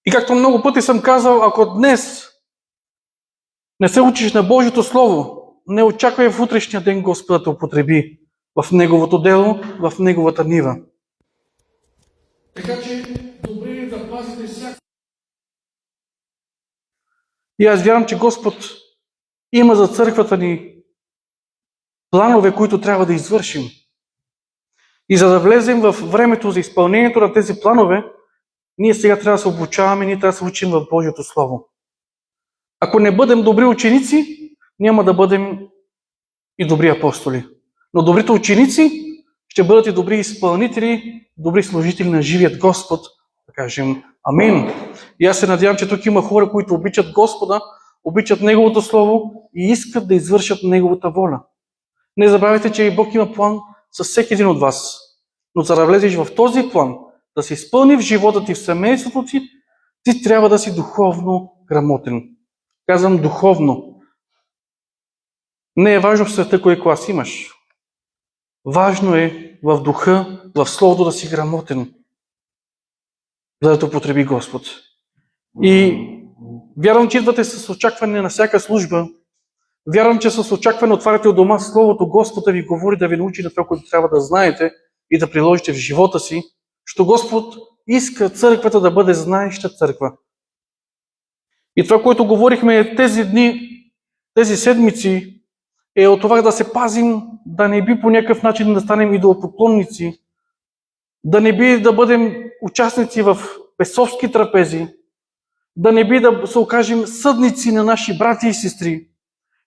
И както много пъти съм казал, ако днес не се учиш на Божието Слово, не очаквай в утрешния ден Господ да те употреби в Неговото дело, в Неговата нива. Така че, добре е да пазите всяко. И аз вярвам, че Господ има за църквата ни планове, които трябва да извършим. И за да влезем в времето за изпълнението на тези планове, ние сега трябва да се обучаваме, ние трябва да се учим в Божието Слово. Ако не бъдем добри ученици, няма да бъдем и добри апостоли. Но добрите ученици ще бъдат и добри изпълнители, добри служители на живият Господ, да кажем амин. И аз се надявам, че тук има хора, които обичат Господа, обичат Неговото Слово и искат да извършат Неговата воля. Не забравяйте, че и Бог има план с всеки един от вас. Но за да влезеш в този план, да се изпълни в живота ти, в семейството ти, ти трябва да си духовно грамотен. Казвам духовно. Не е важно в света кой клас имаш. Важно е в духа, в словото да си грамотен, за да те употреби Господ. И вярвам, че идвате с очакване на всяка служба. Вярвам, че с очакване отваряте от дома Словото, Господ да ви говори, да ви научи на това, което трябва да знаете и да приложите в живота си, защото Господ иска църквата да бъде знаеща църква. И това, което говорихме тези дни, тези седмици, е от това да се пазим, да не би по някакъв начин да станем идолопоклонници, да не би да бъдем участници в бесовски трапези, да не би да се окажем съдници на наши брати и сестри.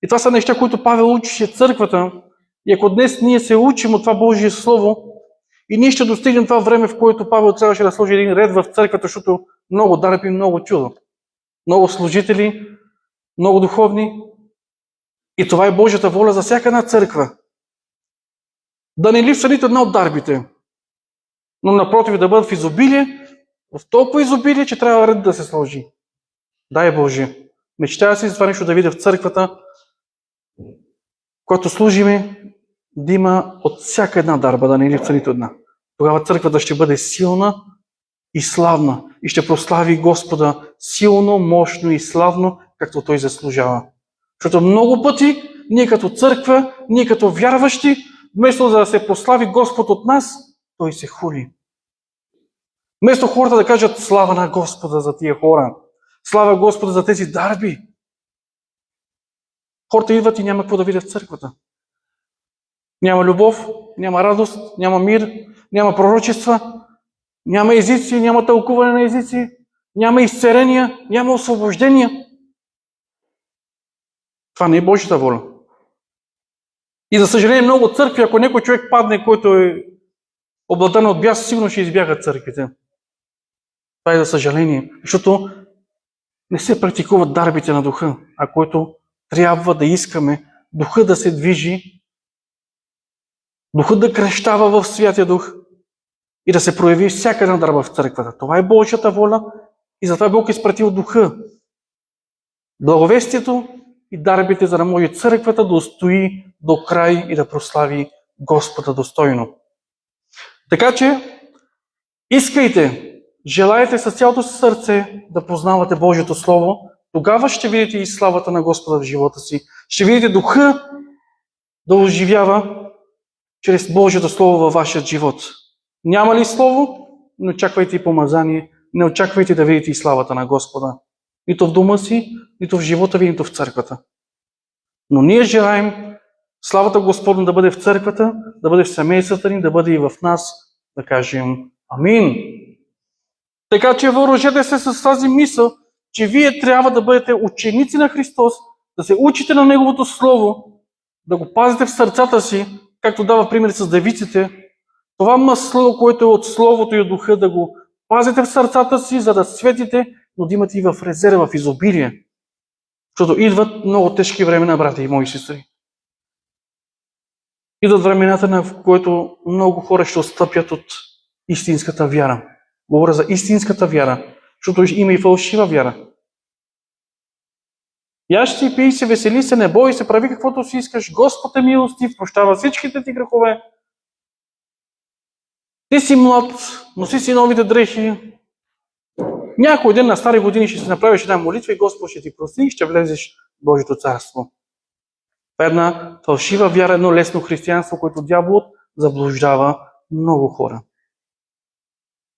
И това са неща, които Павел учише църквата. И ако днес ние се учим от това Божие Слово, и ние ще достигнем това време, в което Павел трябваше да сложи един ред в църквата, защото много дарби, много чудо. Много служители, много духовни. И това е Божията воля за всяка една църква. Да не липсва нито една от дарбите, но напротив да бъдат в изобилие, в толкова изобилие, че трябва ред да се сложи. Дай Боже. Мечтая си за това нещо да видя в църквата, когато служиме, да има от всяка една дарба, да не липсва нито една. Тогава църквата ще бъде силна и славна и ще прослави Господа силно, мощно и славно, както Той заслужава. Защото много пъти ние като църква, ние като вярващи, вместо да се прослави Господ от нас, Той се хули. Вместо хората да кажат слава на Господа за тия хора, слава Господа за тези дарби, хората идват и няма какво да видят в църквата. Няма любов, няма радост, няма мир, няма пророчества, няма езици, няма тълкуване на езици, няма изцеления, няма освобождения. Това не е Божията воля. И за съжаление много църкви, ако някой човек падне, който е обладан от бяс, сигурно ще избягат църквите. Това е за съжаление, защото не се практикуват дарбите на духа, а който трябва да искаме духа да се движи, духът да крещава в Святия Дух и да се прояви всяка една дарба в църквата. Това е Божията воля и затова Бог е изпратил духа. Благовестието и дарбите, за да може църквата да устои до край и да прослави Господа достойно. Така че, искайте, желаете с цялото си сърце да познавате Божието Слово, тогава ще видите и славата на Господа в живота си. Ще видите духа да оживява чрез Божието Слово във вашия живот. Няма ли Слово? Не очаквайте и помазание, не очаквайте да видите и славата на Господа. Нито в дома си, нито в живота ви, нито в църквата. Но ние желаем славата Господна да бъде в църквата, да бъде в семействата ни, да бъде и в нас, да кажем амин. Така че въоръжете се с тази мисъл, че вие трябва да бъдете ученици на Христос, да се учите на Неговото Слово, да го пазите в сърцата си, както дава пример с девиците. Това масло, което е от Словото и от Духа, да го пазите в сърцата си, за да светите, но да имате и в резерва, в изобилие. Защото идват много тежки времена, брати и мои сестри. Идват времената, в които много хора ще отстъпят от истинската вяра. Говоря за истинската вяра, защото има и фалшива вяра. Яж си, пий се, весели се, не бой се, прави каквото си искаш. Господ е милостив, прощава всичките ти грехове. Ти си млад, носи си новите дрехи. някой ден на стари години ще си направиш една молитва и Господ ще ти прости и ще влезеш в Божието царство. Това е една фалшива вяра, едно лесно християнство, което дяволът заблуждава много хора.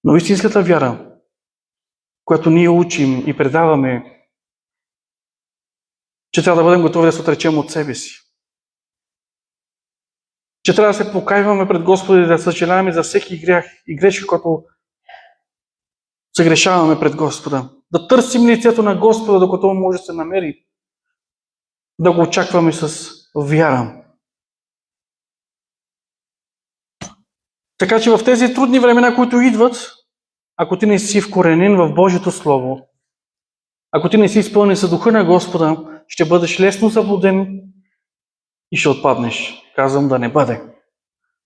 Но истинската вяра, която ние учим и предаваме, че трябва да бъдем готови да се отречем от себе си. Че трябва да се покайваме пред Господа и да съжаляваме за всеки грях и грешки, който се грешаваме пред Господа. Да търсим лицето на Господа, докато Он може да се намери. Да го очакваме с вяра. Така че в тези трудни времена, които идват, ако ти не си вкоренен в Божието Слово, ако ти не си изпълнен с духа на Господа, ще бъдеш лесно заблуден и ще отпаднеш. Казвам да не бъде.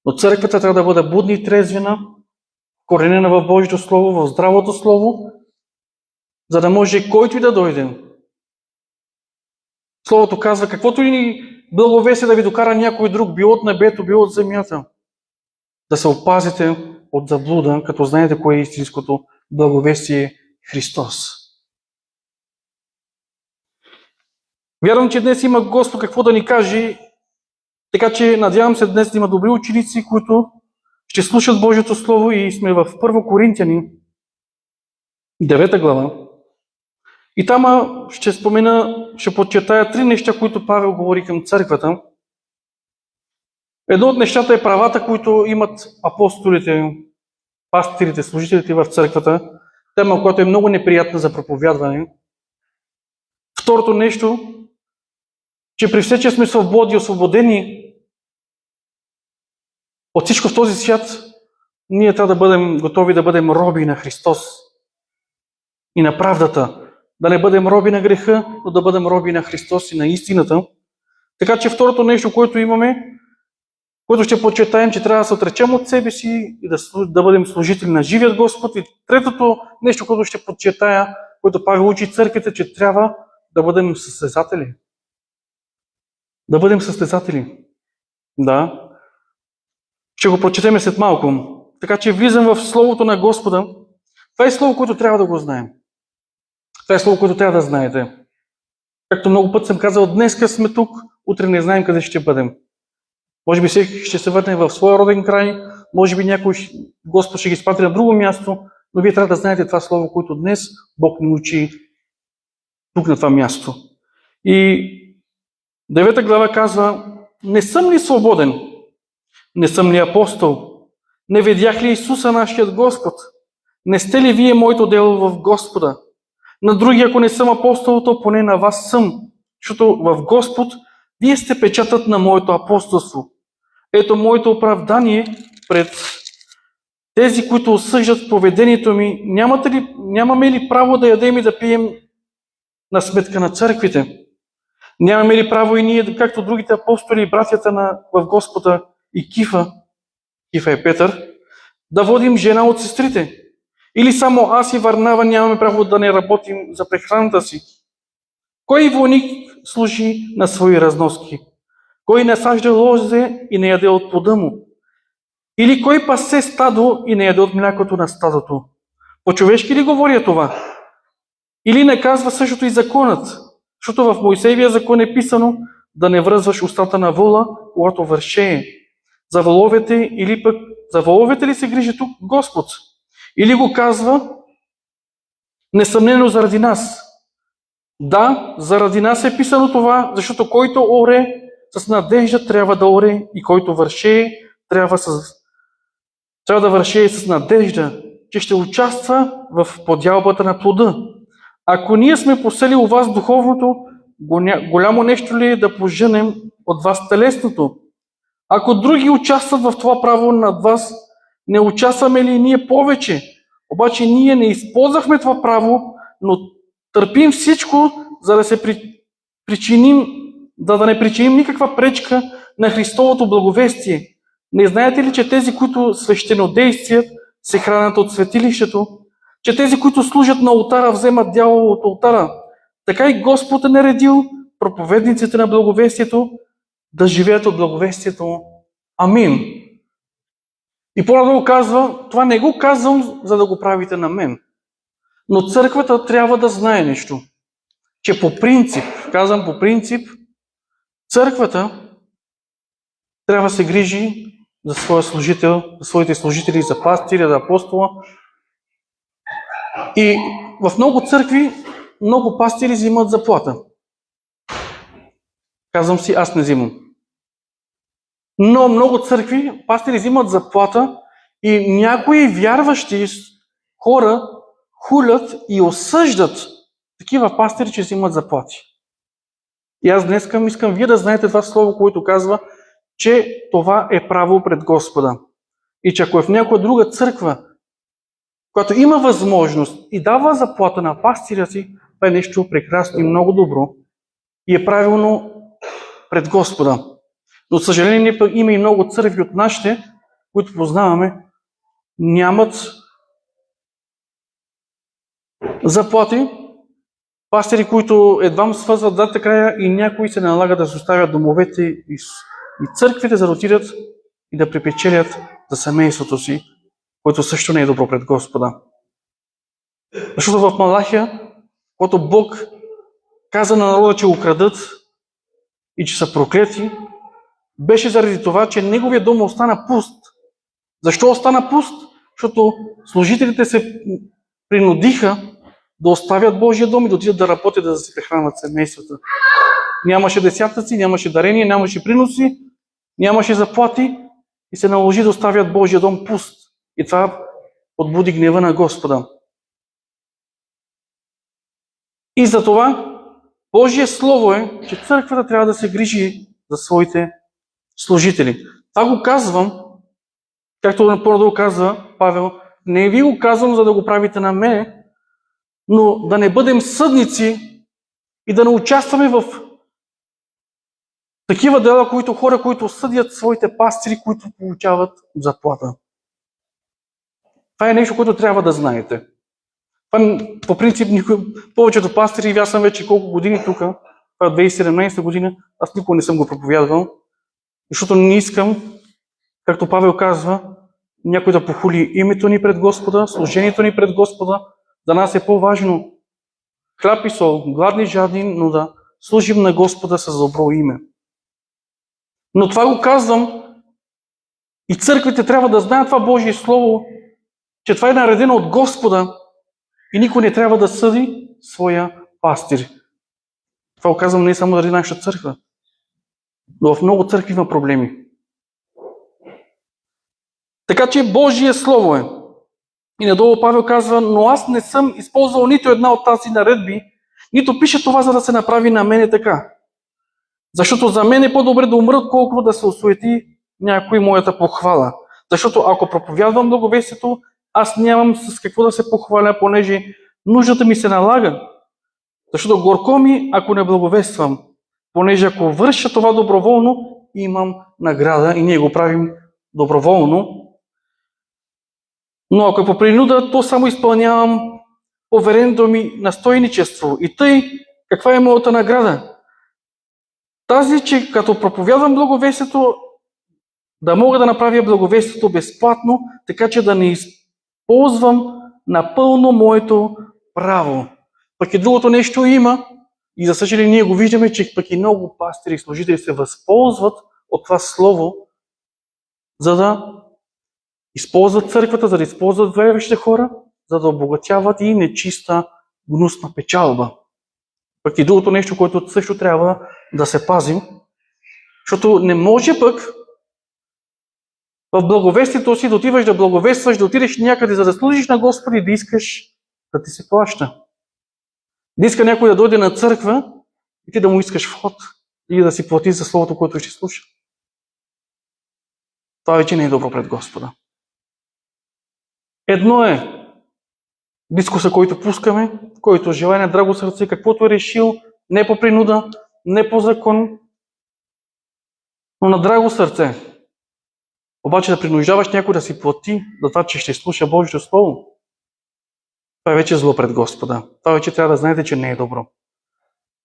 Но църквата трябва да бъде будна и трезвена, коренена в Божието Слово, в здравото Слово, за да може който и да дойде. Словото казва, каквото ли ни благовестие да ви докара някой друг, било от небето, било от земята, да се опазите от заблуда, като знаете кое е истинското благовестие Христос. Вярвам, че днес има Господ какво да ни каже, така че надявам се днес да има добри ученици, които ще слушат Божието Слово и сме в 1 Коринтияни, 9 глава. И там ще подчертая 3 неща, които Павел говори към църквата. Едно от нещата е правата, които имат апостолите, пастирите, служителите в църквата. Тема, която е много неприятна за проповядване. Второто нещо, че при все, че сме свободни и освободени от всичко в този свят, ние трябва да бъдем готови да бъдем роби на Христос и на правдата. Да не бъдем роби на греха, но да бъдем роби на Христос и на истината. Така че второто нещо, което имаме, което ще подчертаем, че трябва да се отречем от себе си и да бъдем служители на живият Господ. И третото нещо, което ще подчертая, което Павел учи църквите, че трябва да бъдем състезатели. Да бъдем състезатели. Да. Ще го прочетем след малко. Така че влизам в Словото на Господа. Това е Слово, което трябва да го знаем. Това е Слово, което трябва да знаете. Както много път съм казал, днеска сме тук, утре не знаем къде ще бъдем. Може би всеки ще се върне в своя роден край, може би някой Господ ще ги изпрати на друго място, но вие трябва да знаете това Слово, което днес Бог ни учи тук на това място. И 9 глава казва: не съм ли свободен? Не съм ли апостол? Не видях ли Исуса, нашият Господ? Не сте ли вие моето дело в Господа? На други, ако не съм апостол, то поне на вас съм, защото в Господ вие сте печатът на моето апостолство. Ето моето оправдание пред тези, които осъждат поведението ми. Нямаме ли право да ядем и да пием на сметка на църквите? Нямаме ли право и ние, както другите апостоли и братята в Господа и Кифа е Петър, да водим жена от сестрите? Или само аз и Варнава нямаме право да не работим за прехраната си? Кой войник служи на свои разноски? Кой насажда лозе и не яде от плода му? Или кой пасе стадо и не яде от млякото на стадото? По-човешки ли говоря това? Или не казва същото и законът? Защото в Моисеевия закон е писано да не връзваш устата на вола, когато вършее. За воловете ли се грижи тук Господ? Или го казва несъмнено заради нас? Да, заради нас е писано това, защото който оре с надежда трябва да оре и който вършее трябва да вършее с надежда, че ще участва в подялбата на плода. Ако ние сме посели у вас духовното, голямо нещо ли е да поженем от вас телесното? Ако други участват в това право над вас, не участваме ли ние повече? Обаче ние не използвахме това право, но търпим всичко, за да се да не причиним никаква пречка на Христовото благовестие. Не знаете ли, че тези, които свещенодействат, се хранят от светилището, че тези, които служат на олтара, вземат дяло от олтара? Така и Господ е наредил проповедниците на благовестието да живеят от благовестието. Амин. И по-надолу казва, това не го казвам, за да го правите на мен. Но църквата трябва да знае нещо, че по принцип, казвам по принцип, църквата трябва да се грижи за своя служител, за своите служители, за пастиря, за апостола. И в много църкви, много пастири взимат заплата. Казвам си, аз не взимам. Но много църкви, пастири взимат заплата и някои вярващи хора хулят и осъждат такива пастири, че взимат заплати. И аз днес искам вие да знаете това слово, което казва, че това е право пред Господа. И че ако е в някоя друга църква, която има възможност и дава заплата на пастиря си, това е нещо прекрасно и много добро и е правилно пред Господа. Но, за съжаление, има и много църкви от нашите, които познаваме, нямат заплати, пастири, които едва свързват дата края и някои се налагат да се оставят домовете и църквите, за да отидат и да припечелят за семейството си, което също не е добро пред Господа. Защото в Малахия, когато Бог каза на народа, че го крадат и че са проклети, беше заради това, че неговия дом остана пуст. Защо остана пуст? Защото служителите се принудиха да оставят Божия дом и да отидат да работят, да се прехранват семействата. Нямаше десятъци, нямаше дарения, нямаше приноси, нямаше заплати и се наложи да оставят Божия дом пуст. И това подбуди гнева на Господа. И за това Божие Слово е, че църквата трябва да се грижи за своите служители. Това го казвам, както напълно казва Павел, не ви го казвам, за да го правите на мене, но да не бъдем съдници и да не участваме в такива дела, хора, които съдят своите пастири, които получават заплата. Това е нещо, което трябва да знаете. Това, по принцип, повечето пастири, аз съм вече колко години тук, това е 2017 година, аз никога не съм го проповядвал, защото не искам, както Павел казва, някой да похули името ни пред Господа, служението ни пред Господа. За нас е по-важно хляб и сол, гладни, жадни, но да служим на Господа с добро име. Но това го казвам и църквите трябва да знаят това Божие Слово, че това е наредено от Господа и никой не трябва да съди своя пастир. Това го казвам не само заради нашата църква, но в много църкви има проблеми. Така че Божие Слово е. И надолу Павел казва, но аз не съм използвал нито една от тази наредби, нито пише това, за да се направи на мене така. Защото за мен е по-добре да умра, отколкото да се осуети някой моята похвала. Защото ако проповядвам благовестието, аз нямам с какво да се похваля, понеже нуждата ми се налага. Защото горко ми, ако не благовествам, понеже ако върша това доброволно, имам награда и ние го правим доброволно. Но ако е по принуда, то само изпълнявам повереното ми настойничество. И тъй, каква е моята награда? Тази, че като проповядвам благовестието, да мога да направя благовестието безплатно, така че да не използвам напълно моето право. Пък и другото нещо има, и за съжаление ние го виждаме, че пък и много пастири и служители се възползват от това слово, за да използват църквата, за да използват верващите хора, за да обогатяват и нечиста, гнусна печалба. Пък и другото нещо, което също трябва да се пазим, защото не може пък в благовестието си да отиваш да благовестваш, да отидеш някъде, за да служиш на Господи и да искаш да ти се плаща. Да иска някой да дойде на църква и ти да му искаш вход и да си плати за словото, което ще слуша. Това вече не е добро пред Господа. Едно е дискуса, който пускаме, който желая на драго сърце, каквото е решил, не по принуда, не по закон, но на драго сърце. Обаче да принуждаваш някой да си плати за това, че ще слуша Божието Слово, това е вече зло пред Господа. Това вече трябва да знаете, че не е добро.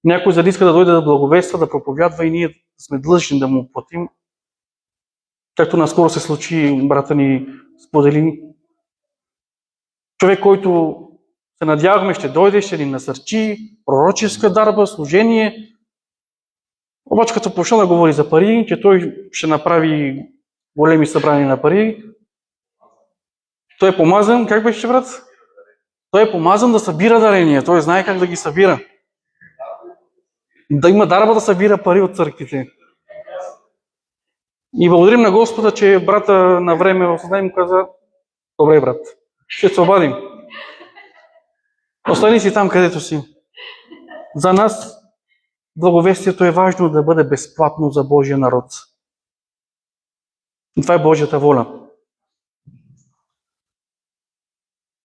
Някой за да иска да дойде да благовества, да проповядва и ние сме длъжни да му платим. Както наскоро се случи, брата ни сподели, човек, който се надявахме, ще дойде, ще ни насърчи, пророческа дарба, служение. Обаче като почна да говори за пари, че той ще направи големи събрания на пари, той е помазан, как беше, брат? Той е помазан да събира дарения, той знае как да ги събира. Да има дарба да събира пари от църквите. И благодарим на Господа, че брата на време осъзнай му каза: добре, брат, ще се обадим. Остани си там, където си. За нас благовестието е важно да бъде безплатно за Божия народ. И това е Божията воля.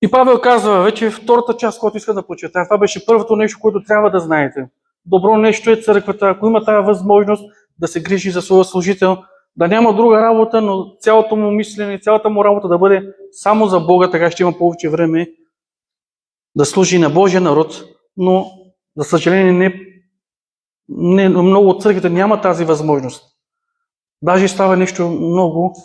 И Павел казва вече втората част, която иска да почетая. Това беше първото нещо, което трябва да знаете. Добро нещо е църквата, ако има тази възможност да се грижи за своя служител, да няма друга работа, но цялото му мислене, цялата му работа да бъде само за Бога, така ще има повече време да служи на Божия народ, но за съжаление не много от църквите няма тази възможност. Даже става нещо много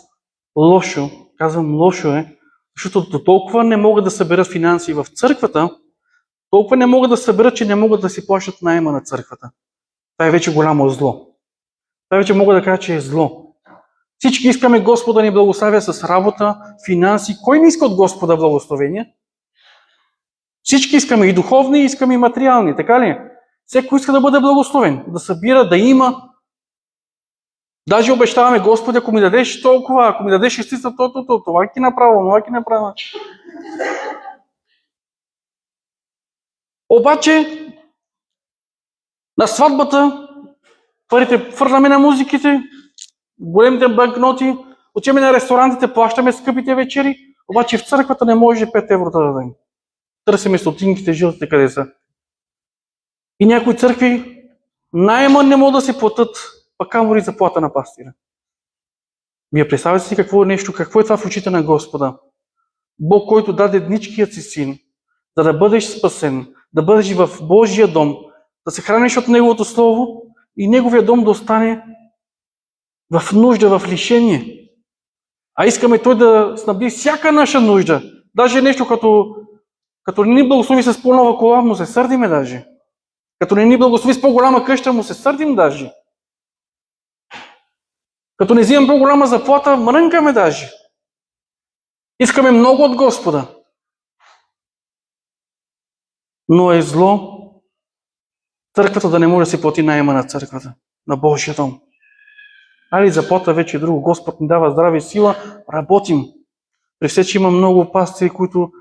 лошо, казвам лошо е, защото до толкова не могат да съберат финанси в църквата, толкова не могат да съберат, че не могат да си плащат наема на църквата. Това е вече голямо зло. Това вече мога да кажа, че е зло. Всички искаме Господа ни благославя с работа, финанси. Кой не иска от Господа благословения? Всички искаме и духовни, искаме и материални, така ли? Всеки иска да бъде благословен, да събира, да има. Даже обещаваме: Господи, ако ми дадеш толкова, ако ми дадеш шестица, това ти направя, това ти направя. Обаче, на сватбата, парите фърляме на музиките, големите банкноти, отиваме на ресторантите, плащаме скъпите вечери, обаче в църквата не може 5 евро да дадем. Търсиме стотинките, жилите къде са. И някои църкви найма не могат да си платят, пък камо ли заплата на пастира. Вие представяте си какво е това в очите на Господа? Бог, който даде едничкият си син, за да бъдеш спасен, да бъдеш в Божия дом, да се храниш от Неговото Слово и Неговия дом да остане в нужда, в лишение. А искаме Той да снабди всяка наша нужда. Даже нещо като не ни благослови с по-нова кола, му се сърдиме даже. Като не ни благослови с по-голяма къща, му се сърдим даже. Като не взимам по-голяма заплата, мрънкаме даже. Искаме много от Господа. Но е зло църквата да не може да си плати наема на църквата, на Божия дом. Али заплата вече е друго. Господ ни дава здраве и сила, работим. При все, че има много пастири, които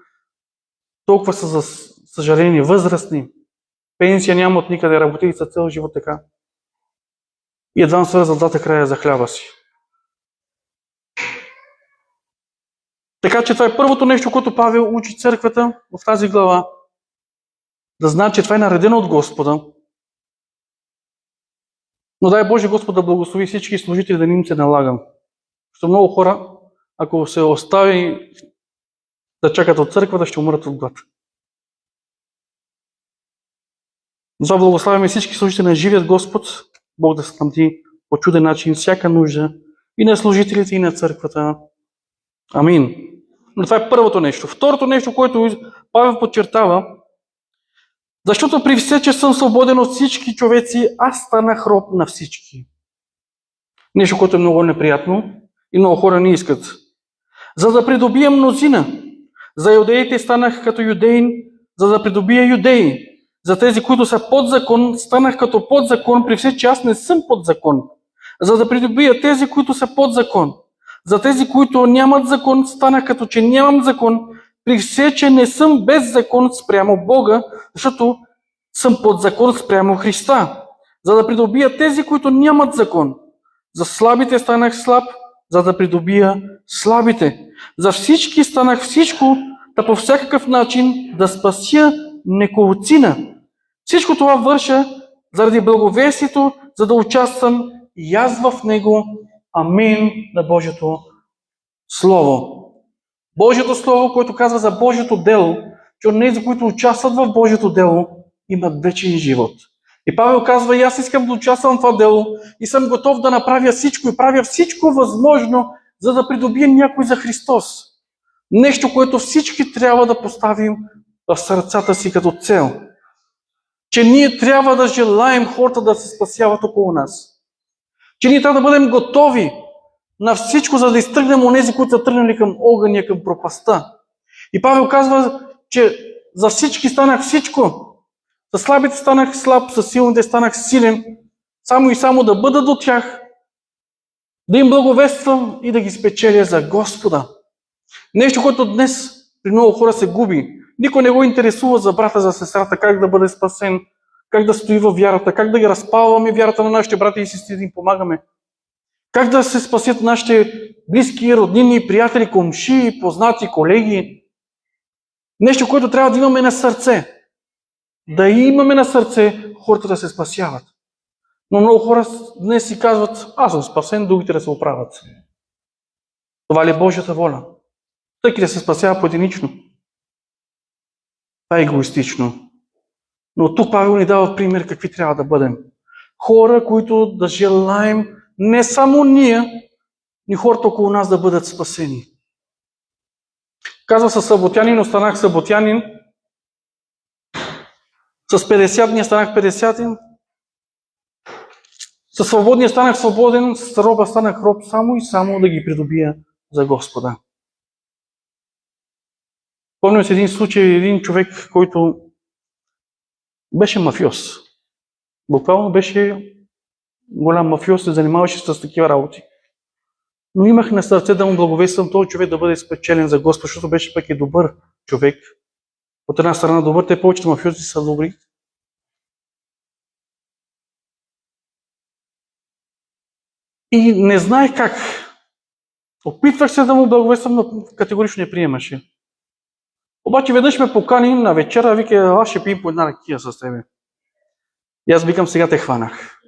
толкова са, за съжаление, възрастни. Пенсия нямат никъде, работили са цял живот така. И едва свързват двата края за хляба си. Така че това е първото нещо, което Павел учи църквата в тази глава. Да знае, че това е наредено от Господа. Но дай Боже Господ да благослови всички служители, да не им се налагам. Защото много хора, ако се остави да чакат от църквата, ще умрат от глад. Затова благославяме всички служители на живият Господ, Бог да снабди по чуден начин всяка нужда и на служителите, и на църквата. Амин. Но това е първото нещо. Второто нещо, което Павел подчертава: защото при все, че съм свободен от всички човеци, аз станах роб на всички. Нещо, което е много неприятно и много хора не искат. За да придобия мнозина. За юдеите станах като юдеин, за да придобия юдеи. За тези, които са под закон, станах като под закон, при все, че аз не съм под закон. За да придобия тези, които са под закон. За тези, които нямат закон, станах като че нямам закон, при все, че не съм без закон спрямо Бога, защото съм под закон спрямо Христа. За да придобия тези, които нямат закон. За слабите станах слаб, за да придобия слабите. За всички станах всичко, да по всякакъв начин да спася неколцина. Всичко това върша заради благовестието, за да участвам и аз в него. Амин на Божието Слово. Божието Слово, което казва за Божието дело, че онези, които участват в Божието дело, имат вечен живот. И Павел казва: и аз искам да участвам в това дело и съм готов да направя всичко и правя всичко възможно, за да придобия някой за Христос. Нещо, което всички трябва да поставим в сърцата си като цел, че ние трябва да желаем хората да се спасяват около нас. Че ние трябва да бъдем готови на всичко, за да изтръгнем онези, които са тръгнали към огъня, към пропаста. И Павел казва, че за всички станах всичко. За слабите станах слаб, за силните станах силен, само и само да бъда до тях, да им благовествам и да ги спечеля за Господа. Нещо, което днес при много хора се губи. Никой не го интересува за брата, за сестрата, как да бъде спасен, как да стои във вярата, как да ги разпалваме вярата на нашите брати и сестри, да им помагаме. Как да се спасят нашите близки, роднини, приятели, комши, познати, колеги. Нещо, което трябва да имаме на сърце. Да имаме на сърце хората да се спасяват. Но много хора днес си казват, аз съм спасен, другите да се оправят. Това ли е Божията воля? Всеки да се спасява поединично. Това е егоистично. Но тук Павел ни дава пример какви трябва да бъдем. Хора, които да желаем не само ние, ни хората около нас да бъдат спасени. Казва със съботянин, останах съботянин. С 50 дни станах 50. Със свободния станах свободен, с роба станах роб, само и само да ги придобия за Господа. Помням си един случай, един човек, който беше мафиоз. Буквално беше голям мафиоз, се занимаваше с такива работи. Но имах на сърце да му благовествам този човек да бъде спечелен за Господ, защото беше пък и добър човек. От една страна добър, те повечето мафиози са добри. И не знаех как. Опитвах се да му благовествам, но категорично не приемаше. Обаче веднъж ме покани на вечера, вика, аз ще пием по една ракия с тебе. И аз викам, сега те хванах.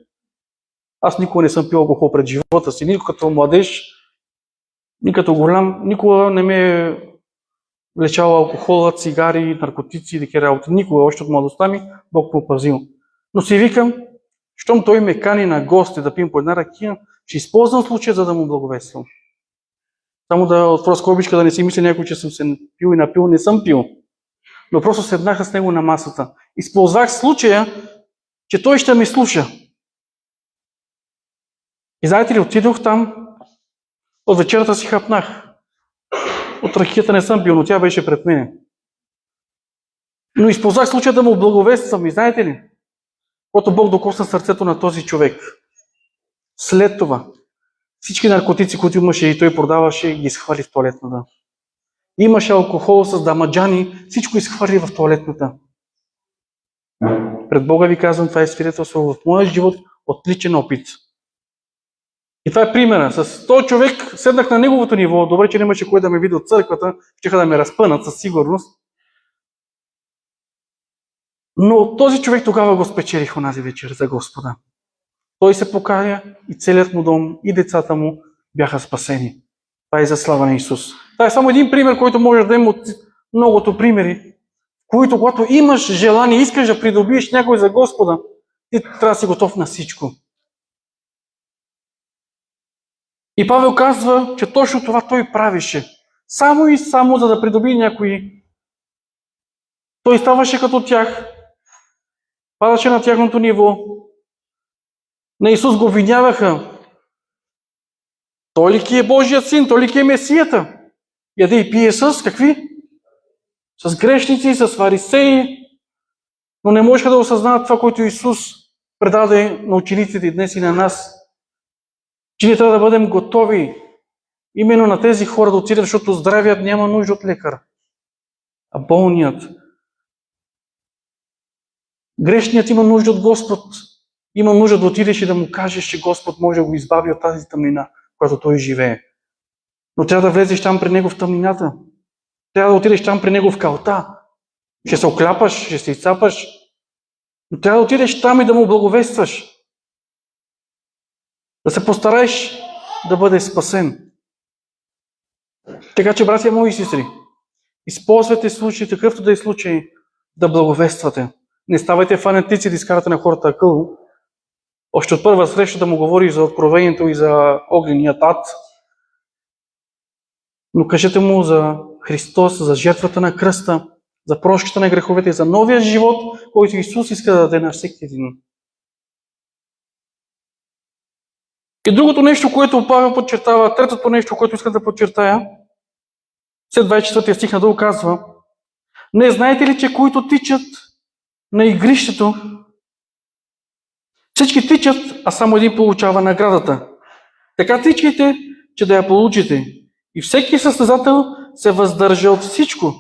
Аз никога не съм пил алкохол пред живота си, нито като младеж, ни като голям, никога не ме е влечал алкохола, цигари, наркотици и такива работи. Никога, още от младостта ми, Бог ме пазил. Но си викам, щом той ме кани на гости да пием по една ракия, ще използвам случая, за да му благовествам. Само да отворя скобичка, да не си мисля някой, че съм се пил и напил, не съм пил. Но просто седнаха с него на масата. Използвах случая, че той ще ме слуша. И знаете ли, отидох там, от вечерата си хапнах. От ракията не съм пил, но тя беше пред мене. Но използвах случая да му благовествам. И знаете ли, когато Бог докосна сърцето на този човек, след това, всички наркотици, които имаше и той продаваше, ги изхвърли в тоалетната. Имаше алкохол с дамаджани, всичко изхвърли в тоалетната. Пред Бога ви казвам, това е свидетелство в моя живот, отличен опит. И това е примера. С този човек седнах на неговото ниво. Добре, че нямаше кой да ме види от църквата, щеха да ме разпънат със сигурност. Но този човек тогава го спечелих онази вечер за Господа. Той се покая и целият му дом и децата му бяха спасени. Това е за слава на Исус. Това е само един пример, който може да дадем от многото примери, които когато имаш желание, искаш да придобиеш някой за Господа, ти трябва да си готов на всичко. И Павел казва, че точно това той правеше. Само и само за да придобие някой. Той ставаше като тях, падаше на тяхното ниво. На Исус го обвиняваха. Той ли ки е Божият син? Той ли ки е Месията? Яде и пие с какви? С грешници, с фарисеи. Но не можеха да осъзнаят това, което Исус предаде на учениците днес и на нас. Че ние трябва да бъдем готови именно на тези хора да отидем, защото здравият няма нужда от лекар, а болният. Грешният има нужда от Господ. Има нужда да отидеш и да му кажеш, че Господ може да го избави от тази тъмнина, която той живее. Но трябва да влезеш там при него в тъмнината. Трябва да отидеш там при него в калта. Ще се окляпаш, ще се изцапаш. Но трябва да отидеш там и да му благовестваш. Да се постараеш да бъдеш спасен. Така че, братя мои и сестри, използвайте случай, такъвто да е случай, да благовествате. Не ставайте фанатици да изкарате на хората акъл. Още от първа среща да му говори за откровението и за огненият ад. Но кажете му за Христос, за жертвата на кръста, за прошката на греховете и за новия живот, който Исус иска да даде на всеки един. И другото нещо, което Павел подчертава, третото нещо, което иска да подчертая, след 24 стих надолу казва: не знаете ли, че които тичат на игрището, всички тичат, а само един получава наградата. Така тичайте, че да я получите. И всеки състезател се въздържа от всичко.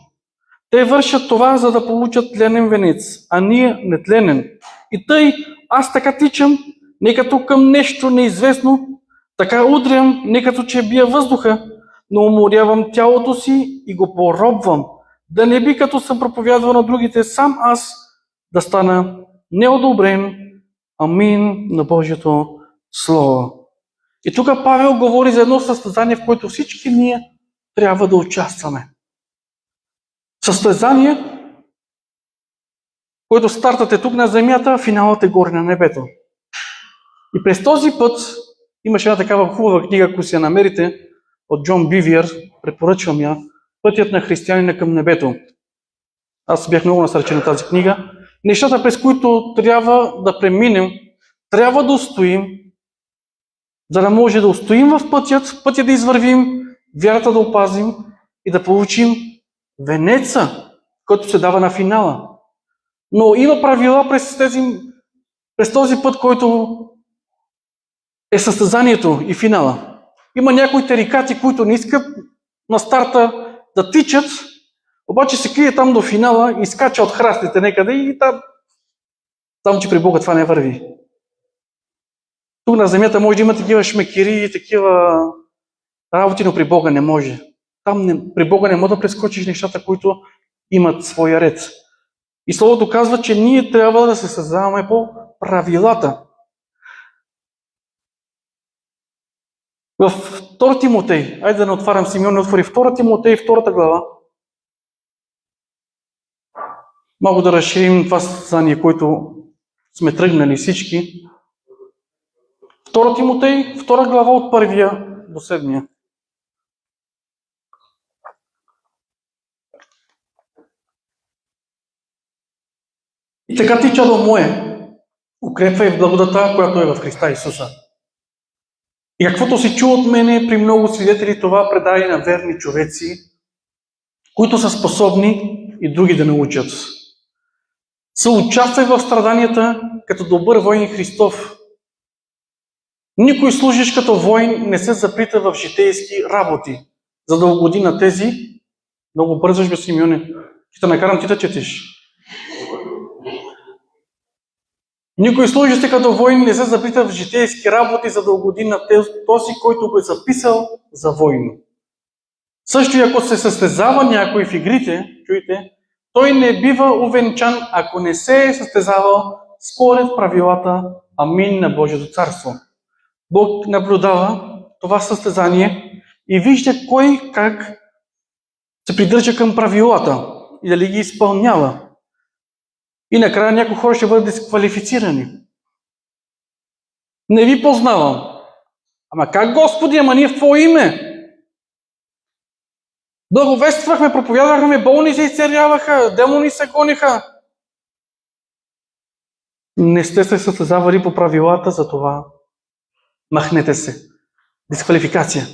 Те вършат това, за да получат тленен венец, а ние нетленен. И тъй, аз така тичам, не като към нещо неизвестно, така удрям, не като че бия въздуха, но уморявам тялото си и го поробвам, да не би като съм проповядвал на другите, сам аз да стана неодобрен. Амин на Божието Слово. И тук Павел говори за едно състезание, в което всички ние трябва да участваме. Състезание, което стартът е тук на земята, а финалът е горе на небето. И през този път имаше една такава хубава книга, ако си я намерите, от Джон Бивиер, препоръчвам я, Пътят на християнина към небето. Аз бях много насърчен на тази книга. Нещата, през които трябва да преминем, трябва да устоим, за да може да устоим в пътя да извървим, вярата да опазим и да получим венеца, който се дава на финала. Но има правила през този път, който е състезанието и финала. Има някои тарикати, които не искат на старта да тичат, обаче се крие там до финала и скача от храстите некъде и там, че при Бога това не върви. Тук на земята може да има такива шмекери и такива работи, но при Бога не може. При Бога не може да прескочиш нещата, които имат своя ред. И Словото казва, че ние трябва да се създаваме по правилата. В 2 Тимотей, айде да не отварям Симеон, не отвори 2 Тимотей, 2 глава. Малко да разширим това състезание, което сме тръгнали всички. 2 Тимотей, 2 глава от 1 до 7. И така ти, чадо мое, укрепвай в благодата, която е в Христа Исуса. И каквото си чул от мене при много свидетели, това предай на верни човеци, които са способни и други да научат. Съучаствай в страданията като добър воин Христов. Никой служиш като воин не се заплита в житейски работи, за да угоди на тези. Много бързаш, бе, Симеоне. Ще накарам ти да четеш. Никой служище като воин не се заплита в житейски работи, за да угоди на този, който го е записал за воин. Също и ако се състезава някой в игрите, чуйте, той не бива увенчан, ако не се е състезавал според правилата. Амин на Божието царство. Бог наблюдава това състезание и вижда кой как се придържа към правилата и дали ги изпълнява. И накрая някои хора ще бъдат дисквалифицирани. Не ви познавам. Ама как, Господи, ама ние в Твое име? Благовествахме, проповядвахме, болни се изцеляваха, демони се гониха. Не сте се състезавали по правилата, за това махнете се. Дисквалификация.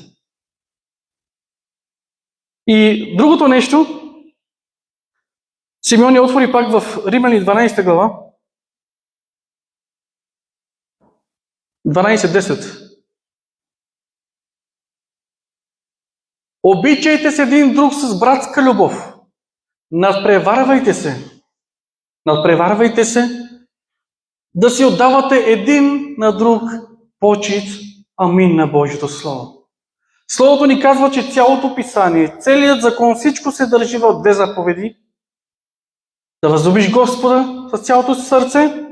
И другото нещо, Симеон я отвори пак в Римляни 12 глава. 12:10. Обичайте се един друг с братска любов. Надпреварвайте се, да си отдавате един на друг почит. Амин на Божието Слово. Словото ни казва, че цялото писание, целият закон, всичко се държи в две заповеди. Да възлюбиш Господа с цялото си сърце,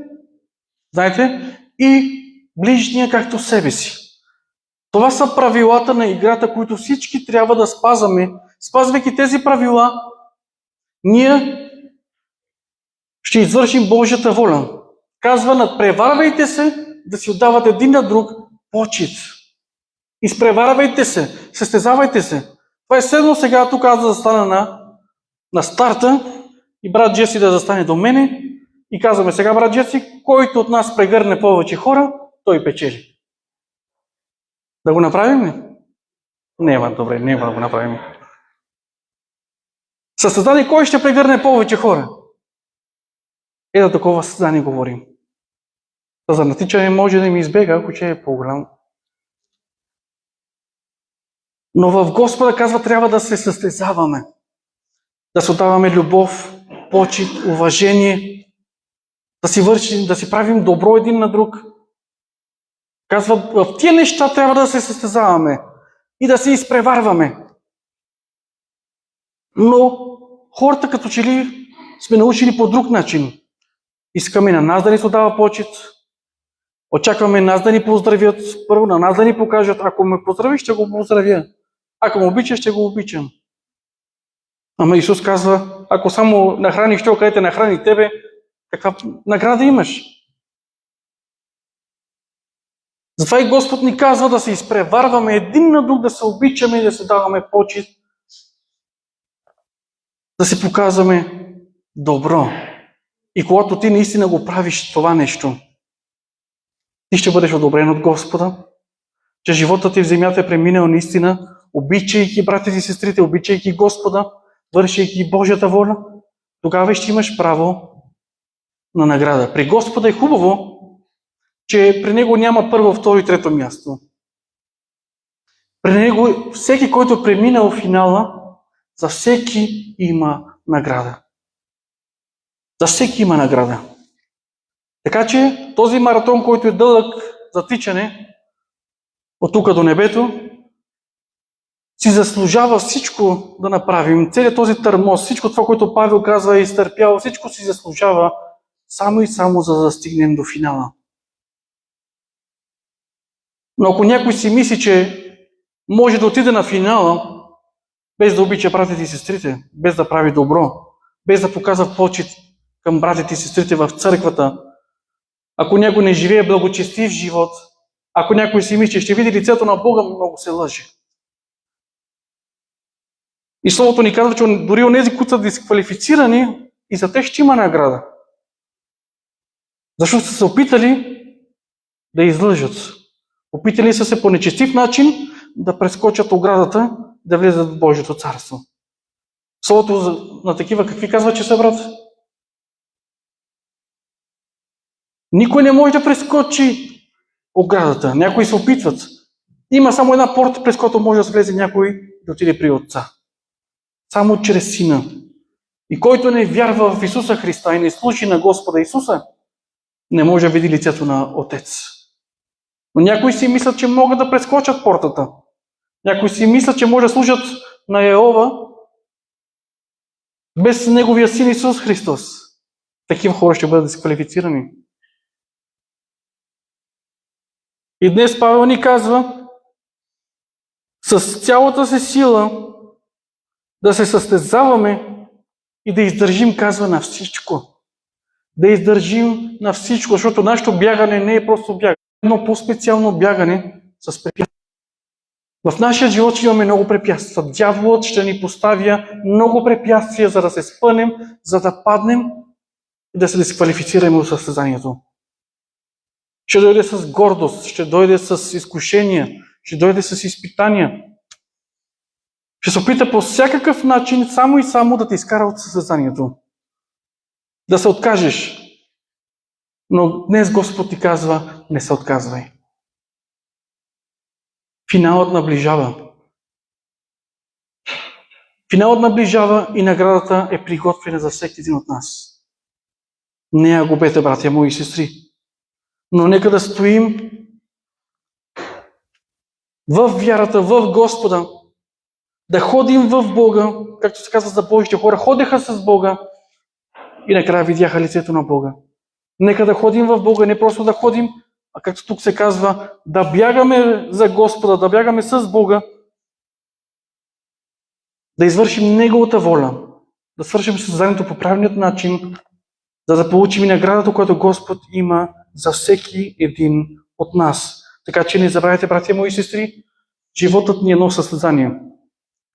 знаете, и ближния както себе си. Това са правилата на играта, които всички трябва да спазваме. Спазвайки тези правила, ние ще извършим Божията воля. Казва, надпреварвайте се, да си отдават един на друг почит. Изпреварвайте се, състезавайте се. Това е седно сега тук аз да застана на старта и брат Джеси да застане до мене и казваме: сега, брат Джеси, който от нас прегърне повече хора, той печели. Да го направим ли? Няма, добре, няма да го направим. Състезание, кой ще прегърне повече хора? За такова състезание говорим. За натичане може да ми избега, ако че е по-голям. Но в Господа, казва, трябва да се състезаваме. Да се отдаваме любов, почит, уважение, да си правим добро един на друг. Казва, в тия неща трябва да се състезаваме и да се изпреварваме. Но хората като че ли сме научили по друг начин. Искаме на нас да ни се отдава почит, очакваме нас да ни поздравят, първо на нас да ни покажат: ако ме поздравиш, ще го поздравя. Ако ме обичаш, ще го обичам. Ама Исус казва: ако само нахраниш това, където нахрани тебе, каква награда имаш? Затова и Господ ни казва да се изпреварваме един на друг, да се обичаме и да се даваме почит, да се показваме добро. И когато ти наистина го правиш това нещо, ти ще бъдеш одобрен от Господа, че животът ти в земята е преминал наистина, обичайки братите и сестрите, обичайки Господа, вършейки Божията воля, тогава ще имаш право на награда. При Господа е хубаво, че при Него няма първо, второ и трето място. При Него всеки, който е преминал финала, за всеки има награда. За всеки има награда. Така че този маратон, който е дълъг за тичане от тук до небето, си заслужава всичко да направим. Целият този търмоз, всичко това, което Павел казва, е изтърпял, всичко си заслужава само и само за да стигнем до финала. Но ако някой си мисли, че може да отиде на финала, без да обича братите и сестрите, без да прави добро, без да показва почит към братите и сестрите в църквата, ако някой не живее благочестив живот, ако някой си мисли, че ще види лицето на Бога, много се лъже. И Словото ни казва, че дори онези, които са дисквалифицирани, и за тях ще има награда. Защото са се опитали да излъжат. Опитали са се по нечестив начин да прескочат оградата, да влезат в Божието царство. Словото на такива какви казва, че са, брат? Никой не може да прескочи оградата. Някои се опитват. Има само една порта, през която може да влезе някой да отиде при Отца. Само чрез Сина. И който не вярва в Исуса Христа и не служи на Господа Исуса, не може да види лицето на Отец. Но някои си мислят, че могат да прескочат портата. Някои си мислят, че може да служат на Йehova без Неговия Син Исус Христос. Такива хора ще бъдат дисквалифицирани. И днес Павел ни казва с цялата си сила да се състезаваме и да издържим, казва, на всичко. Да издържим на всичко, защото нашето бягане не е просто бягане. Едно по-специално бягане с препятствия. В нашия живот ще имаме много препятствия. Дяволът ще ни поставя много препятствия, за да се спънем, за да паднем и да се дисквалифицираме от състезанието. Ще дойде с гордост, ще дойде с изкушения, ще дойде с изпитания. Ще се опита по всякакъв начин само и само да те изкара от състезанието. Да се откажеш. Но днес Господ ти казва: не се отказвай. Финалът наближава. Финалът наближава и наградата е приготвена за всеки един от нас. Не я губете, братя мои и сестри. Но нека да стоим в вярата, в Господа, да ходим в Бога, както се казва за Божите хора, ходеха с Бога и накрая видяха лицето на Бога. Нека да ходим в Бога, не просто да ходим, а както тук се казва, да бягаме за Господа, да бягаме с Бога, да извършим Неговата воля, да свършим състезанието по правилният начин, за да получим и наградата, която Господ има за всеки един от нас. Така че не забравяйте, братя мои и сестри, животът ни е едно състезание.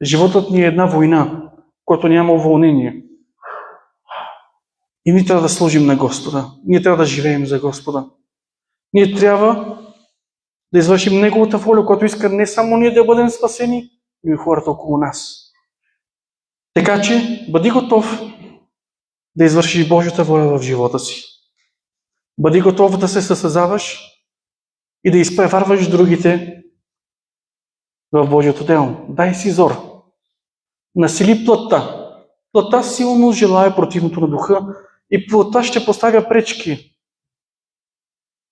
Животът ни е една война, която няма уволнение. И ние трябва да служим на Господа. Ние трябва да живеем за Господа. Ние трябва да извършим Неговата воля, която иска не само ние да бъдем спасени, но и хората около нас. Така че, бъди готов да извършиш Божията воля в живота си. Бъди готов да се състезаваш и да изпреварваш другите в Божието дело. Дай си зор. Насили плътта. Плътта силно желае противното на духа и плътта ще поставя пречки.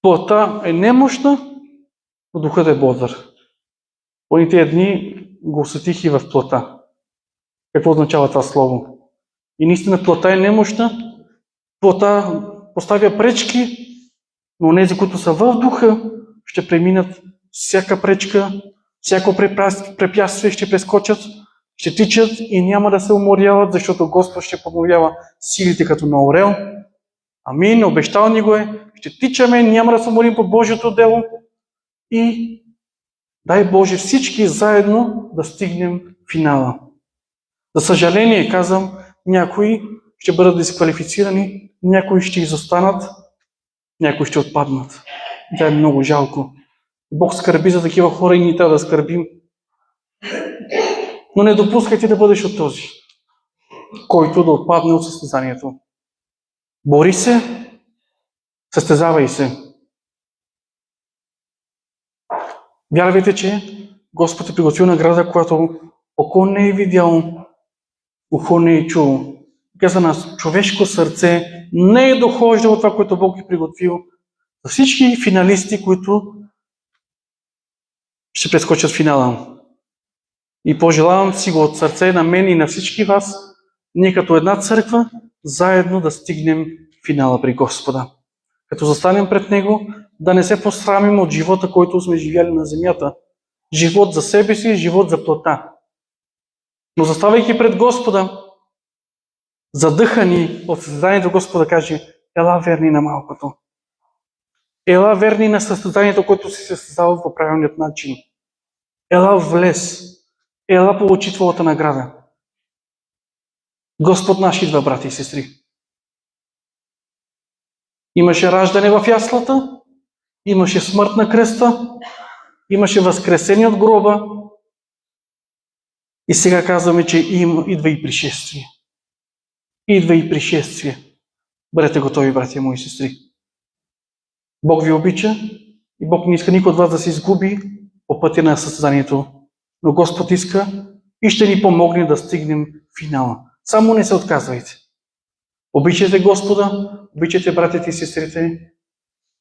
Плътта е немощна, но духът е бодър. По тия дни го усетих и в плътта. Какво означава това слово? И наистина плътта е немощна, плътта поставя пречки, но онези, които са в духа, ще преминат всяка пречка, всяко препятствие ще прескочат, ще тичат и няма да се уморяват, защото Господ ще подновява силите като на орел. Амин, обещал ни го е, ще тичаме, няма да се уморим по Божието дело и дай Боже всички заедно да стигнем финала. За съжаление, казвам, някои ще бъдат дисквалифицирани, някои ще изостанат, някои ще отпаднат. Това е много жалко. Бог скърби за такива хора и ние трябва да скърбим. Но не допускайте да бъдеш от този, който да отпадне от състезанието. Бори се, състезавай се. Вярвайте, че Господ е приготвил награда, която око не е видял, ухо не е чул. За нас човешко сърце не е дохождало това, което Бог е приготвил за всички финалисти, които ще прескочат финала. И пожелавам си го от сърце на мен и на всички вас, ние като една църква, заедно да стигнем финала при Господа. Като застанем пред Него, да не се посрамим от живота, който сме живяли на земята. Живот за себе си, живот за плътта. Но заставайки пред Господа, задъхани от състезанието, Господа каже: ела верни на малкото. Ела верни на състезанието, което си състезавал по правилният начин. Ела влез. Ела получи твоята награда. Господ наш идва, брати и сестри. Имаше раждане в яслата, имаше смърт на кръста, имаше възкресение от гроба и сега казваме, че идва и пришествие. Идва и пришествие. Бъдете готови, братя мои сестри. Бог ви обича и Бог не иска никой от вас да се изгуби по пътя на състезанието. Но Господ иска и ще ни помогне да стигнем финала. Само не се отказвайте. Обичайте Господа, обичайте братите и сестрите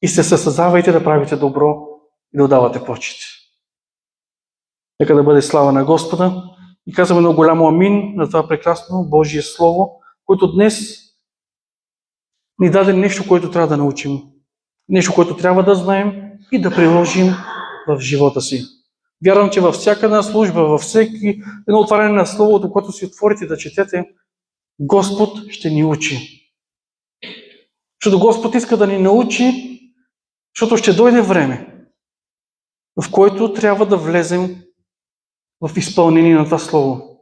и се състезавайте да правите добро и да отдавате почет. Нека да бъде слава на Господа и казваме много голямо амин на това прекрасно Божие Слово, което днес ни даде нещо, което трябва да научим. Нещо, което трябва да знаем и да приложим в живота си. Вярвам, че във всяка една служба, във всеки едно отваряне на Словото, което си отворите да четете, Господ ще ни учи. Защото Господ иска да ни научи, защото ще дойде време, в което трябва да влезем в изпълнение на това Слово.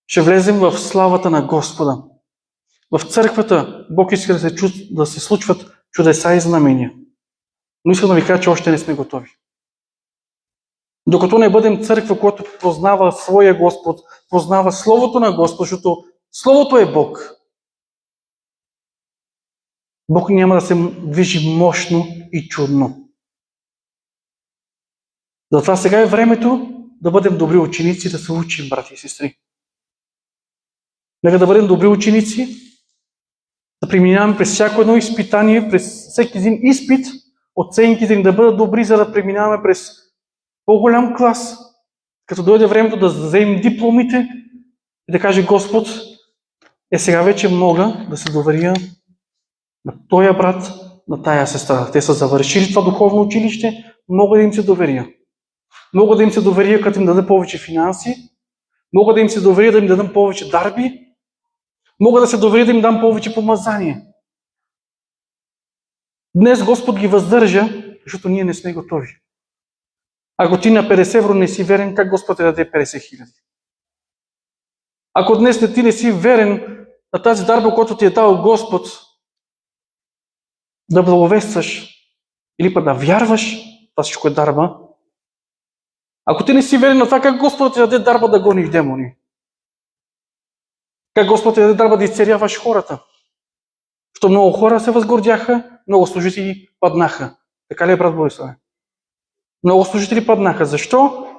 Ще влезем в славата на Господа. В църквата Бог иска да се случват чудеса и знамения. Но искам да ви кажа, че още не сме готови. Докато не бъдем църква, която познава своя Господ, познава Словото на Господ, защото Словото е Бог. Бог няма да се движи мощно и чудно. Затова сега е времето да бъдем добри ученици, да се учим, брати и сестри. Нека да бъдем добри ученици, да преминаваме през всяко едно изпитание, през всеки един изпит, оценките ни да бъдат добри, за да преминаваме през по-голям клас, като дойде времето да вземем дипломите и да каже: Господ, сега вече мога да се доверя на този брат, на тая сестра. Те са завършили това духовно училище, мога да им се доверя. Мога да им се доверя, като им даде повече финанси, мога да им се доверя да им дадам повече дарби, мога да се доверя да им дам повече помазание. Днес Господ ги въздържа, защото ние не сме готови. Ако ти на 50 евро не си верен, как Господ те даде 50 000? Ако днес ти не си верен на тази дарба, която ти е дал Господ, да благовестваш или пък да вярваш, това всичко е дарба. Ако ти не си верен на това, как Господ ти даде дарба да гониш демони? Как Господ ти даде дарба да изцеляваш хората? Що много хора се възгордяха, много служители паднаха. Така ли е, брат Бориславе? Много служители паднаха. Защо?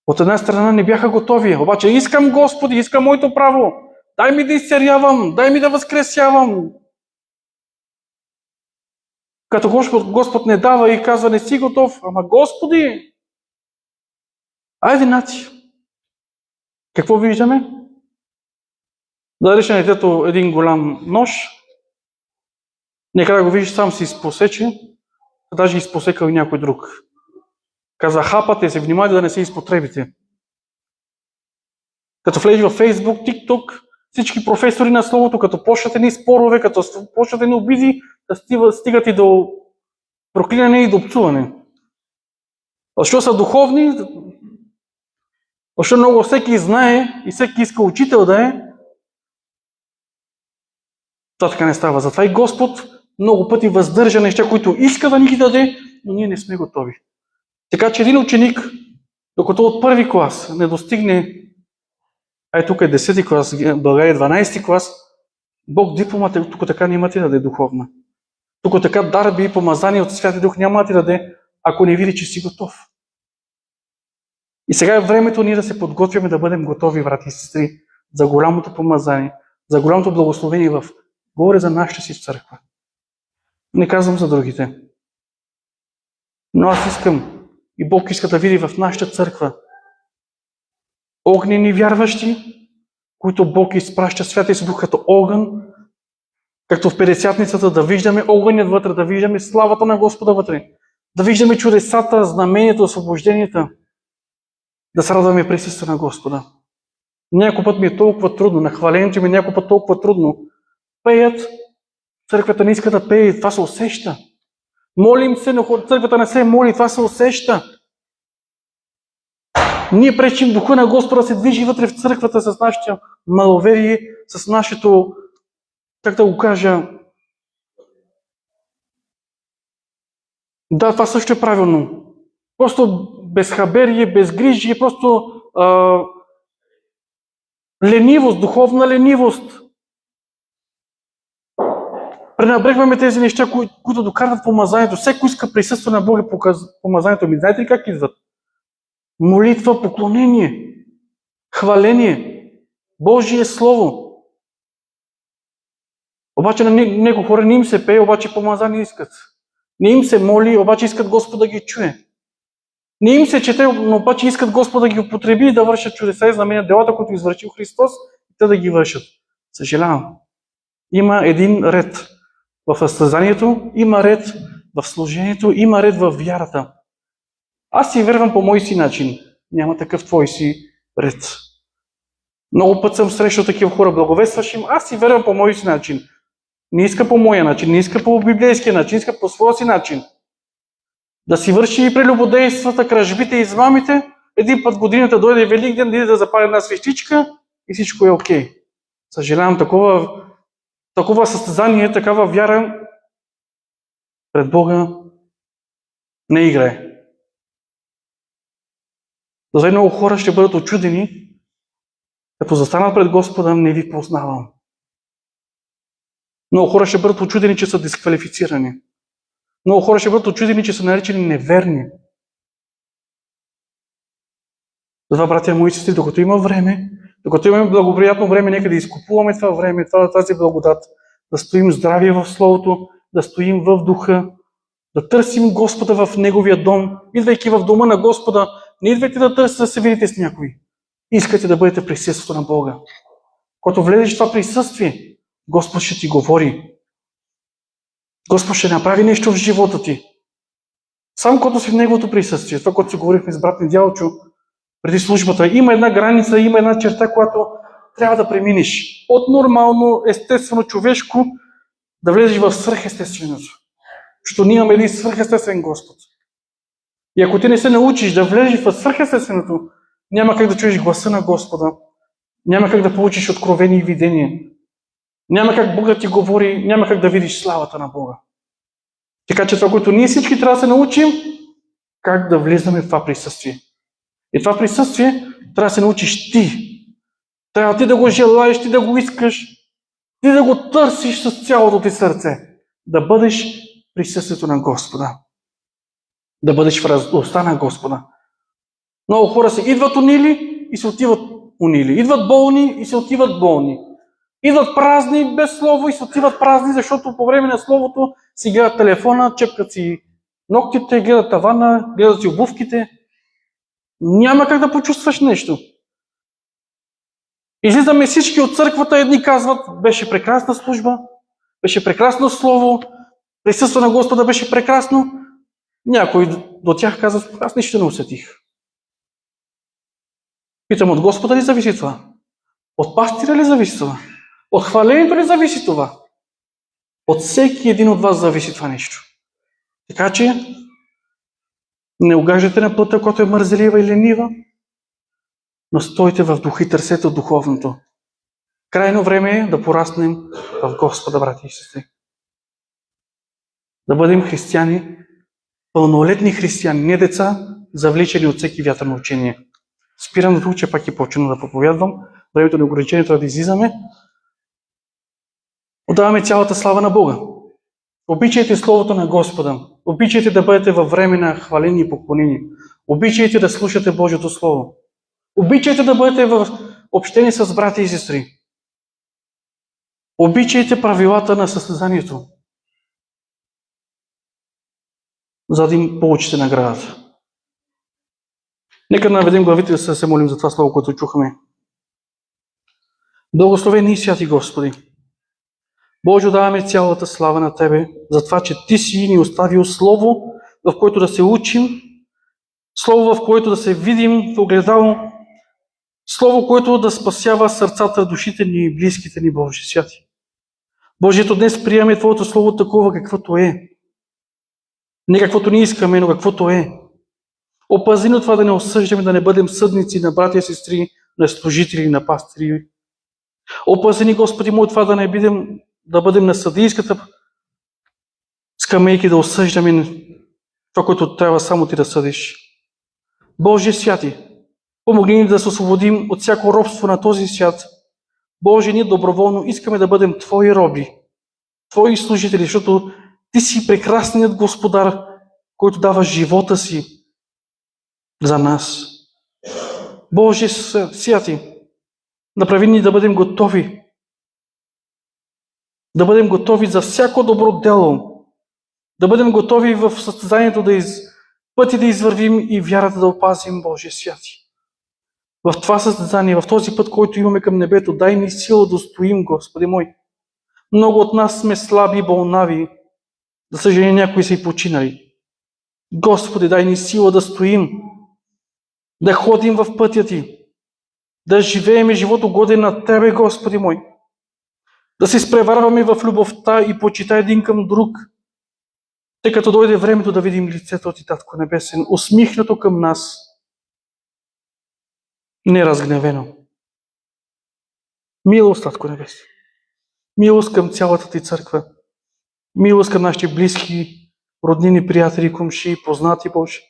От една страна не бяха готови. Обаче искам, Господи, искам моето право. Дай ми да изцелявам, дай ми да възкресявам. Като Господ не дава и казва, не си готов, ама Господи, айде наци. Какво виждаме? Да рече на детето един голям нож, нека да го видиш, сам си изпосече, даже изпосекал и някой друг. Каза, хапате се, внимайте да не се изпотребите. Като влезеш във Фейсбук, TikTok, всички професори на словото, като почнат едни спорове, като почнат едни обиди, да стигат и до проклинане и до псуване. Защо са духовни? Защо много всеки знае и всеки иска учител да е? Това така не става. Затова и Господ много пъти въздържа неща, които иска да ни ги даде, но ние не сме готови. Така че един ученик, докато от първи клас не достигне, тук е 10 клас, България 12 клас, Бог дипломата тук така няма ти да даде духовна. Тук така дарби и помазания от Святия Дух няма да ти даде, ако не види, че си готов. И сега е времето ние да се подготвяме да бъдем готови, брати и сестри, за голямото помазание, за голямото благословение в горе за нашата си църква. Не казвам за другите. Но аз искам и Бог иска да види в нашата църква огнени вярващи, които Бог изпраща Святия си Дух като огън, както в Петдесятницата да виждаме огънят вътре, да виждаме славата на Господа вътре, да виждаме чудесата, знамението, освобожденията, да се радваме присъствието на Господа. Някой път ми е толкова трудно, на хвалението ми някой път толкова трудно. Пеят, църквата не иска да пее, това се усеща. Молим се, но църквата не се моли, това се усеща. Ние пречим Духа на Господа да се движи вътре в църквата с нашето маловерие, с нашето, как да го кажа, да, това също е правилно. Просто безхаберие, безгрижие, просто ленивост, духовна ленивост. Пренабрегваме тези неща, които докарват помазанието. Всеки иска присъствие на Бога помазанието ми. Знаете ли как идват? Молитва, поклонение, хваление, Божие Слово. Обаче на него хора не им се пее, обаче помазание искат. Не им се моли, обаче искат Господ да ги чуе. Не им се чете, но обаче искат Господ да ги употреби и да вършат чудеса и знамения, делата, които извършил Христос, и те да ги вършат. Съжалявам. Има един ред в състезанието, има ред в служението, има ред в вярата. Аз си вярвам по мой си начин. Няма такъв твой си ред. Много път съм срещал такива хора, благовестваш им, аз си вярвам по мой си начин. Не иска по моя начин, не иска по библейския начин, иска по своя си начин. Да си върши и прелюбодействата, кражбите и измамите, един път годината дойде Великден, да иде да запали една свещичка и всичко е окей. Съжалявам, такова състезание, такава вяра пред Бога не играе. Затова много хора ще бъдат очудени, като застанат пред Господа, не ви познавам. Много хора ще бъдат очудени, че са дисквалифицирани. Много хора ще бъдат очудени, че са наречени неверни. Затова, братя мои сестри, докато има време, докато имаме благоприятно време, нека да изкупуваме това време, тази благодат, да стоим здрави в Словото, да стоим в Духа, да търсим Господа в Неговия дом. Идвайки в дома на Господа, не идвайте да търсите да се видите с някой. Искате да бъдете присъствието на Бога. Когато влезеш в това присъствие, Господ ще ти говори. Господ ще направи нещо в живота ти. Само когато си в Неговото присъствие, това, което си говорихме с брат Недялчо преди службата, има една граница, има една черта, която трябва да преминеш. От нормално, естествено, човешко, да влезеш в свръхестественото. Защото ние имаме един свръхестествен Господ. И ако ти не се научиш да влезеш в свръхестественото, няма как да чуеш гласа на Господа. Няма как да получиш откровени и видения. Няма как Бог да ти говори, няма как да видиш славата на Бога. Така че това, което ние всички трябва да се научим, как да влизаме в това присъствие. И това присъствие трябва да се научиш ти. Трябва ти да го желаеш, ти да го искаш, ти да го търсиш с цялото ти сърце. Да бъдеш в присъствието на Господа. Да бъдеш в радостта на Господа. Много хора се идват унили и се отиват унили. Идват болни и се отиват болни. Идват празни без слово и се отиват празни, защото по време на словото си гледат телефона, чепкат си ногтите, гледат тавана, гледат си обувките. Няма как да почувстваш нещо. Излизаме всички от църквата, едни казват, беше прекрасна служба, беше прекрасно слово, присъства на Господа беше прекрасно. Някой до тях казват, аз нищо не усетих. Питам, от Господа ли зависи това? От пастира ли зависи това? От хвалението ли зависи това? От всеки един от вас зависи това нещо. Така че не угаждате на пътя, който е мързелива и ленива, но стойте в духа и търсете от духовното. Крайно време е да пораснем в Господа, брати и сестри. Да бъдем християни, пълнолетни християни, не деца, завличани от всеки вятър на учение. Спирам до тук, че пак е почина да проповядвам. Времето на ограничение трябва да излизаме. Отдаваме цялата слава на Бога. Обичайте Словото на Господа. Обичайте да бъдете във време на хваление и поклонение. Обичайте да слушате Божието Слово. Обичайте да бъдете в общение с брати и сестри. Обичайте правилата на състезанието, за да им получите наградата. Нека наведем главите да се молим за това слово, което чухме. Благословени и святи Господи! Боже, даваме цялата слава на Тебе, за това, че Ти си ни оставил Слово, в което да се учим, Слово, в което да се видим в огледало, Слово, което да спасява сърцата, душите ни и близките ни, Боже святи. Боже, ето днес приемаме Твоето Слово такова, каквото е. Не каквото ни искаме, но каквото е. Опази ни от това да не осъждаме, да не бъдем съдници на братя и сестри, на служители, на пастири. Опази ни, Господи мой, това да бъдем на съдийската скамейки, да осъждаме това, което трябва само Ти да съдиш. Боже святи, помогни ни да се освободим от всяко робство на този свят. Боже, ние доброволно искаме да бъдем Твои роби, Твои служители, защото Ти си прекрасният Господар, който дава живота си за нас. Боже святи, направи ни да бъдем готови. Да бъдем готови за всяко добро дело. Да бъдем готови в състезанието пъти да извървим и вярата да опазим, Боже святи. В това състезание, в този път, който имаме към небето, дай ни сила да стоим, Господи мой. Много от нас сме слаби и болнави. За съжаление, някои са и починали. Господи, дай ни сила да стоим, да ходим в пътя Ти, да живеем живот угоден на Тебе, Господи мой. Да се изпреварваме в любовта и почита един към друг, тъй като дойде времето да видим лицето Ти, Татко Небесен, усмихнато към нас, не разгневено. Милост, Татко Небесен. Милост към цялата Ти църква. Милост към нашите близки, роднини, приятели, комши, познати, Боже.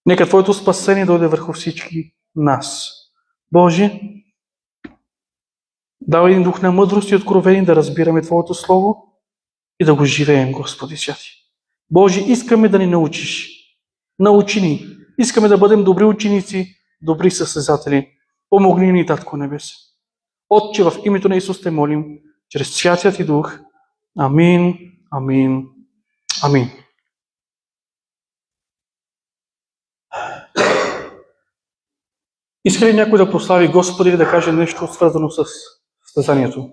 Нека Твоето спасение дойде върху всички нас. Боже, давай един дух на мъдрост и откровение да разбираме Твоето Слово и да го живеем, Господи святи. Боже, искаме да ни научиш. Научи ни. Искаме да бъдем добри ученици, добри състезатели. Помогни ни, Татко Небесен. Отче, в името на Исус те молим, чрез Святият Ти Дух. Амин, амин, амин. Иска ли някой да прослави Господа или да каже нещо свързано с състезанието?